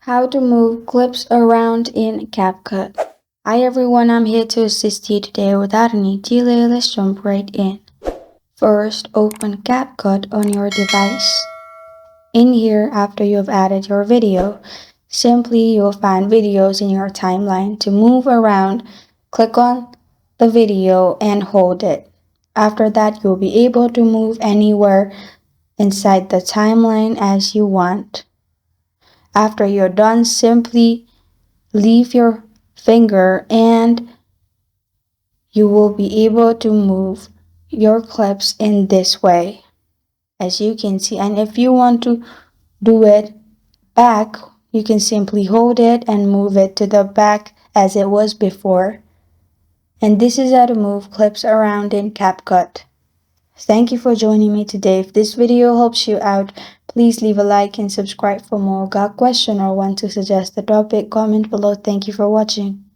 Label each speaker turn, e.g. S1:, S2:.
S1: How to move clips around in CapCut. Hi everyone, I'm here to assist you today. Without any delay, let's jump right in. First, open CapCut on your device. In here, after you've added your video, simply you'll find videos in your timeline. To move around, click on the video and hold it. After that, you'll be able to move anywhere inside the timeline as you want. After you're done, simply leave your finger and you will be able to move your clips in this way, as you can see. And if you want to do it back, you can simply hold it and move it to the back as it was before. And this is how to move clips around in CapCut. Thank you for joining me today. If this video helps you out, please leave a like and subscribe for more. Got a question or want to suggest a topic? Comment below. Thank you for watching.